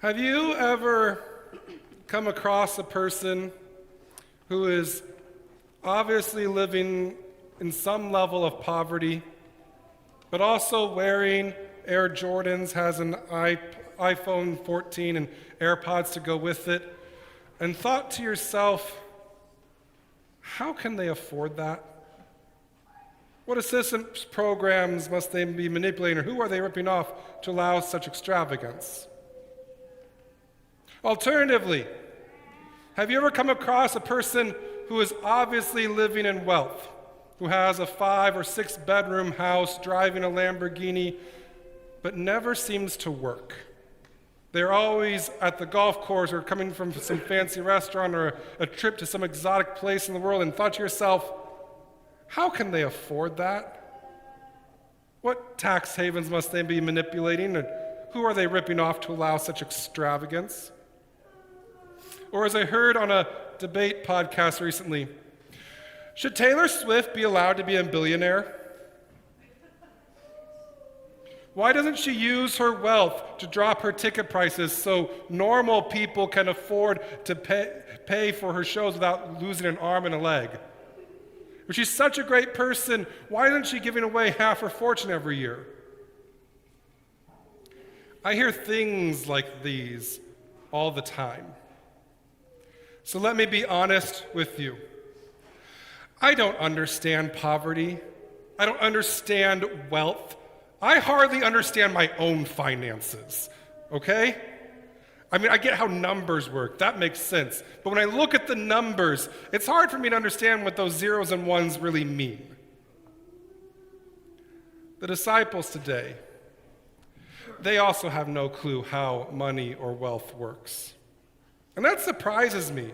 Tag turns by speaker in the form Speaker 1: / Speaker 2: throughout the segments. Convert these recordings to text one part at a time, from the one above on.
Speaker 1: Have you ever come across a person who is obviously living in some level of poverty, but also wearing Air Jordans, has an iPhone 14 and AirPods to go with it, and thought to yourself, how can they afford that? What assistance programs must they be manipulating, or who are they ripping off to allow such extravagance? Alternatively, have you ever come across a person who is obviously living in wealth, who has a 5 or 6 bedroom house, driving a Lamborghini, but never seems to work? They're always at the golf course or coming from some fancy restaurant or a trip to some exotic place in the world, and thought to yourself, how can they afford that? What tax havens must they be manipulating, and who are they ripping off to allow such extravagance? Or as I heard on a debate podcast recently, should Taylor Swift be allowed to be a billionaire? Why doesn't she use her wealth to drop her ticket prices so normal people can afford to pay for her shows without losing an arm and a leg? If she's such a great person, why isn't she giving away half her fortune every year? I hear things like these all the time. So let me be honest with you. I don't understand poverty. I don't understand wealth. I hardly understand my own finances, okay? I mean, I get how numbers work. That makes sense. But when I look at the numbers, it's hard for me to understand what those zeros and ones really mean. The disciples today, they also have no clue how money or wealth works. And that surprises me,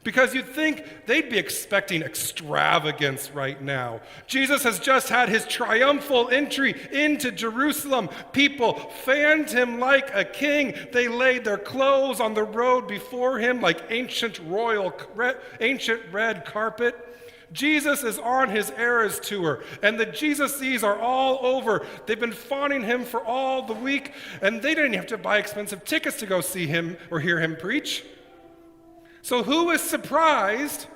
Speaker 1: because you'd think they'd be expecting extravagance right now. Jesus has just had his triumphal entry into Jerusalem. People fanned him like a king. They laid their clothes on the road before him like ancient red carpet. Jesus is on his Eras tour, and the Jesus-Ys are all over. They've been fawning him for all the week, and they didn't have to buy expensive tickets to go see him or hear him preach. So who is surprised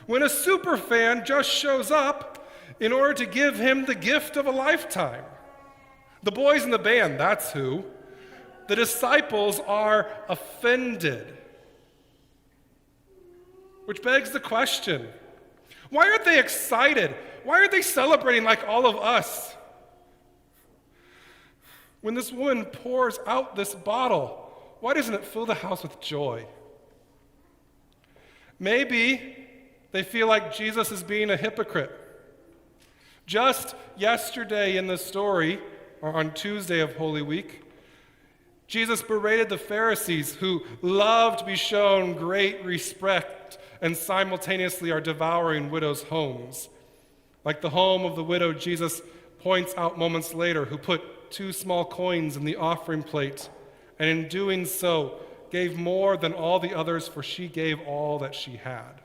Speaker 1: when a superfan just shows up in order to give him the gift of a lifetime? The boys in the band, that's who. The disciples are offended. Which begs the question, why aren't they excited? Why aren't they celebrating like all of us? When this woman pours out this bottle, why doesn't it fill the house with joy? Maybe they feel like Jesus is being a hypocrite. Just yesterday in the story, or on Tuesday of Holy Week, Jesus berated the Pharisees who love to be shown great respect and simultaneously are devouring widows' homes. Like the home of the widow Jesus points out moments later, who put 2 small coins in the offering plate, and in doing so gave more than all the others, for she gave all that she had.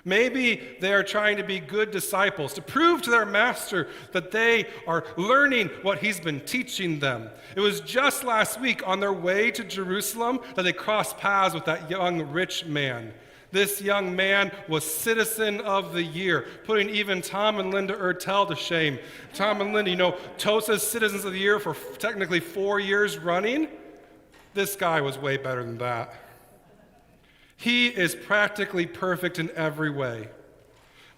Speaker 1: Maybe they are trying to be good disciples, to prove to their master that they are learning what he's been teaching them. It was just last week on their way to Jerusalem that they crossed paths with that young rich man. This young man was Citizen of the Year, putting even Tom and Linda Ertel to shame. Tom and Linda, Tosa's Citizens of the Year for technically 4 years running. This guy was way better than that. He is practically perfect in every way.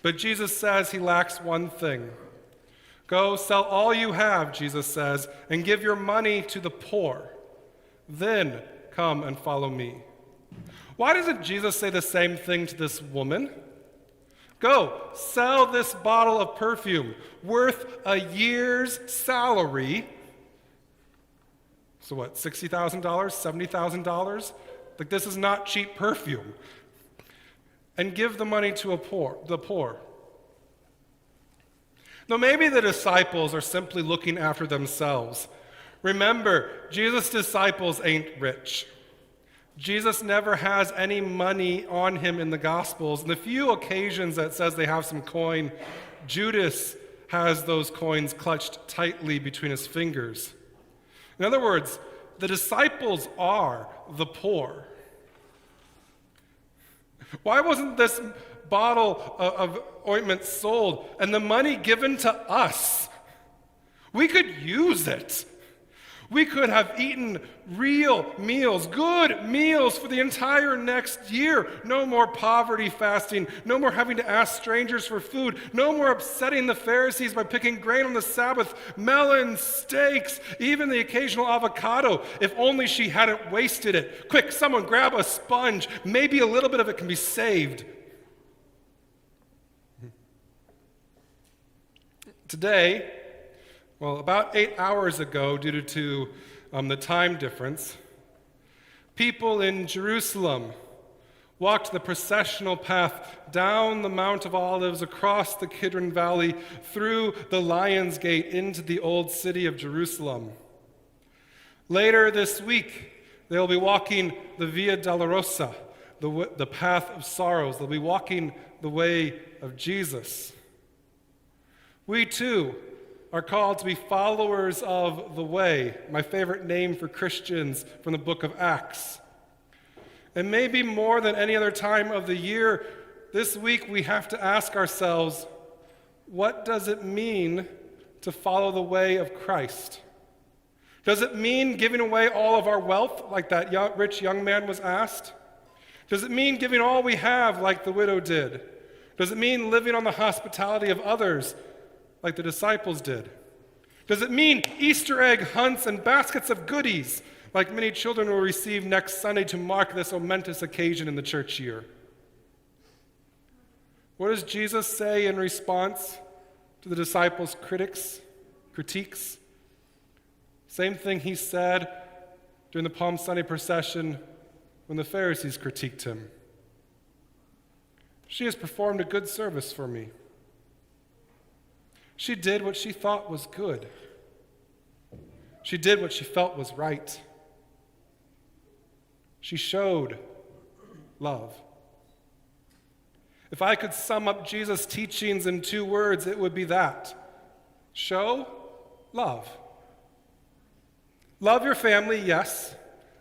Speaker 1: But Jesus says he lacks one thing. Go sell all you have, Jesus says, and give your money to the poor. Then come and follow me. Why doesn't Jesus say the same thing to this woman? Go, sell this bottle of perfume worth a year's salary. So what, $60,000, $70,000? Like, this is not cheap perfume. And give the money to the poor. Now, maybe the disciples are simply looking after themselves. Remember, Jesus' disciples ain't rich. Jesus never has any money on him in the Gospels. In the few occasions that says they have some coin, Judas has those coins clutched tightly between his fingers. In other words, The disciples are the poor. Why wasn't this bottle of ointment sold and the money given to us? We could use it. We could have eaten real meals, good meals for the entire next year. No more poverty fasting. No more having to ask strangers for food. No more upsetting the Pharisees by picking grain on the Sabbath, melons, steaks, even the occasional avocado, if only she hadn't wasted it. Quick, someone grab a sponge. Maybe a little bit of it can be saved. Today, well, about 8 hours ago, due to the time difference, people in Jerusalem walked the processional path down the Mount of Olives, across the Kidron Valley, through the Lion's Gate into the old city of Jerusalem. Later this week, they'll be walking the Via Dolorosa, the path of sorrows. They'll be walking the way of Jesus. We too are called to be followers of the way, my favorite name for Christians from the book of Acts. And maybe more than any other time of the year, this week we have to ask ourselves, what does it mean to follow the way of Christ? Does it mean giving away all of our wealth, like that rich young man was asked? Does it mean giving all we have, like the widow did? Does it mean living on the hospitality of others, like the disciples did? Does it mean Easter egg hunts and baskets of goodies, like many children will receive next Sunday to mark this momentous occasion in the church year? What does Jesus say in response to the disciples' critiques? Same thing he said during the Palm Sunday procession when the Pharisees critiqued him. She has performed a good service for me. She did what she thought was good. She did what she felt was right. She showed love. If I could sum up Jesus' teachings in 2 words, it would be that. Show love. Love your family, yes.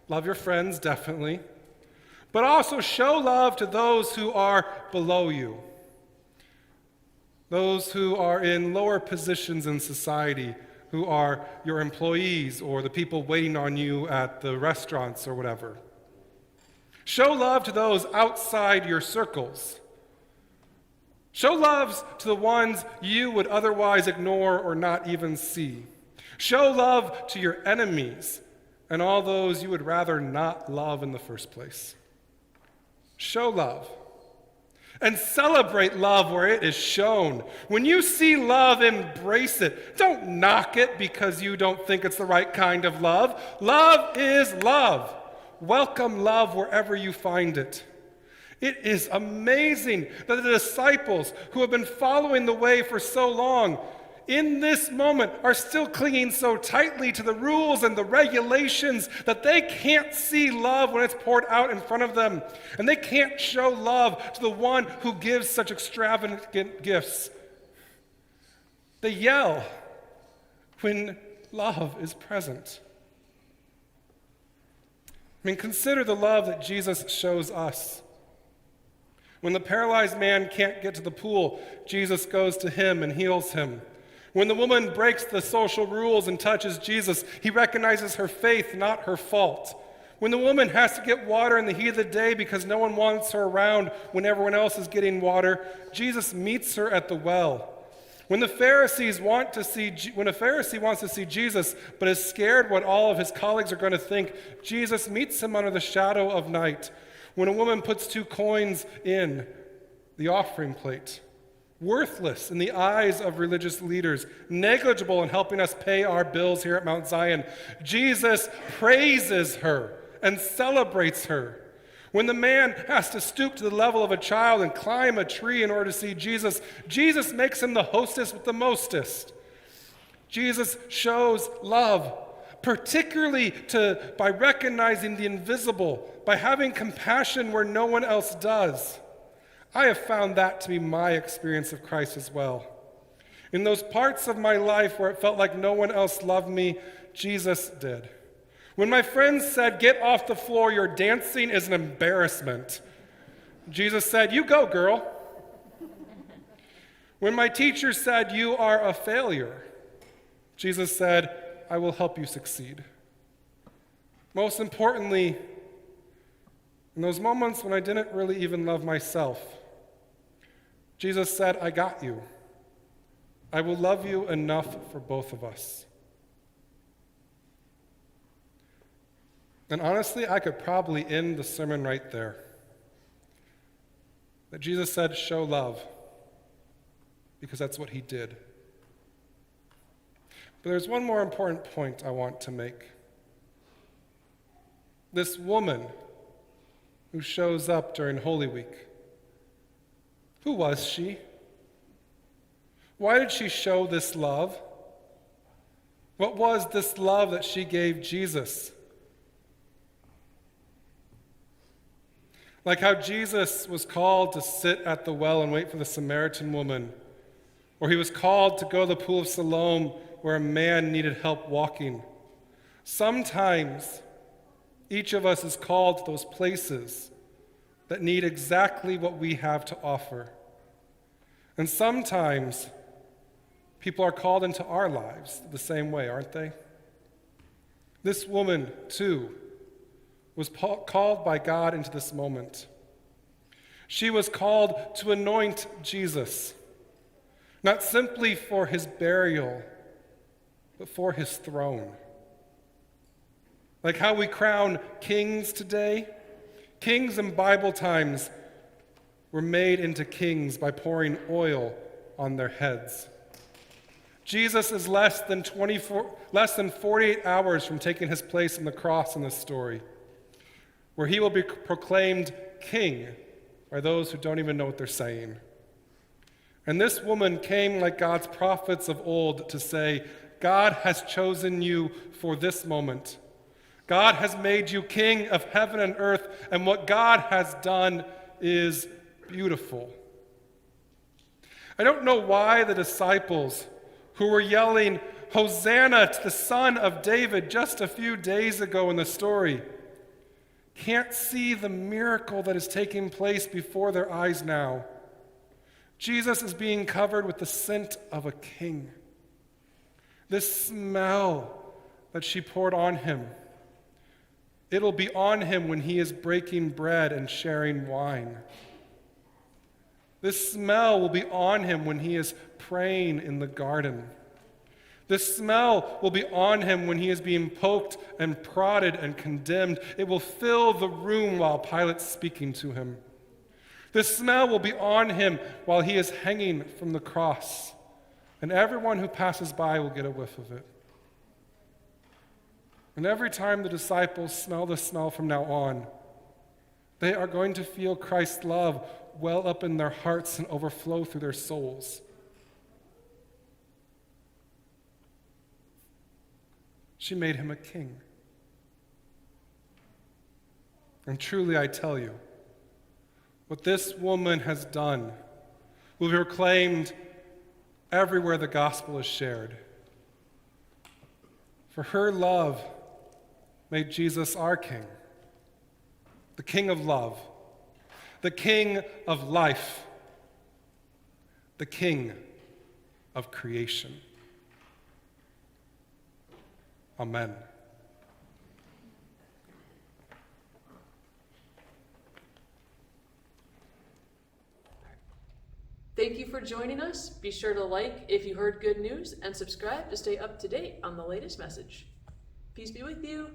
Speaker 1: Love your friends, definitely. But also show love to those who are below you. Those who are in lower positions in society, who are your employees or the people waiting on you at the restaurants or whatever. Show love to those outside your circles. Show love to the ones you would otherwise ignore or not even see. Show love to your enemies and all those you would rather not love in the first place. Show love. And celebrate love where it is shown. When you see love, embrace it. Don't knock it because you don't think it's the right kind of love. Love is love. Welcome love wherever you find it. It is amazing that the disciples who have been following the way for so long, in this moment, are still clinging so tightly to the rules and the regulations that they can't see love when it's poured out in front of them. And they can't show love to the one who gives such extravagant gifts. They yell when love is present. I mean, consider the love that Jesus shows us. When the paralyzed man can't get to the pool, Jesus goes to him and heals him. When the woman breaks the social rules and touches Jesus, he recognizes her faith, not her fault. When the woman has to get water in the heat of the day because no one wants her around when everyone else is getting water, Jesus meets her at the well. When a Pharisee wants to see Jesus but is scared what all of his colleagues are going to think, Jesus meets him under the shadow of night. When a woman puts 2 coins in the offering plate, worthless in the eyes of religious leaders, negligible in helping us pay our bills here at Mount Zion, Jesus praises her and celebrates her. When the man has to stoop to the level of a child and climb a tree in order to see Jesus, Jesus makes him the hostess with the mostest. Jesus shows love, particularly by recognizing the invisible, by having compassion where no one else does. I have found that to be my experience of Christ as well. In those parts of my life where it felt like no one else loved me, Jesus did. When my friends said, "Get off the floor, your dancing is an embarrassment," Jesus said, "You go, girl." When my teacher said, "You are a failure," Jesus said, "I will help you succeed." Most importantly, in those moments when I didn't really even love myself, Jesus said, "I got you. I will love you enough for both of us." And honestly, I could probably end the sermon right there. That Jesus said, "Show love," because that's what he did. But there's one more important point I want to make. This woman who shows up during Holy Week, who was she? Why did she show this love? What was this love that she gave Jesus? Like how Jesus was called to sit at the well and wait for the Samaritan woman, or he was called to go to the pool of Siloam where a man needed help walking. Sometimes each of us is called to those places that need exactly what we have to offer. And sometimes people are called into our lives the same way, aren't they? This woman, too, was called by God into this moment. She was called to anoint Jesus, not simply for his burial, but for his throne. Like how we crown kings today, kings in Bible times were made into kings by pouring oil on their heads. Jesus is less than 48 hours from taking his place on the cross in this story, where he will be proclaimed king by those who don't even know what they're saying. And this woman came like God's prophets of old to say, God has chosen you for this moment. God has made you king of heaven and earth, and what God has done is beautiful. I don't know why the disciples who were yelling, "Hosanna to the Son of David," just a few days ago in the story, can't see the miracle that is taking place before their eyes now. Jesus is being covered with the scent of a king. This smell that she poured on him, it'll be on him when he is breaking bread and sharing wine. This smell will be on him when he is praying in the garden. This smell will be on him when he is being poked and prodded and condemned. It will fill the room while Pilate's speaking to him. This smell will be on him while he is hanging from the cross, and everyone who passes by will get a whiff of it. And every time the disciples smell the smell from now on, they are going to feel Christ's love well up in their hearts and overflow through their souls. She made him a king. And truly, I tell you, what this woman has done will be proclaimed everywhere the gospel is shared. For her love made Jesus our king, the king of love, the king of life, the king of creation. Amen.
Speaker 2: Thank you for joining us. Be sure to like if you heard good news and subscribe to stay up to date on the latest message. Peace be with you.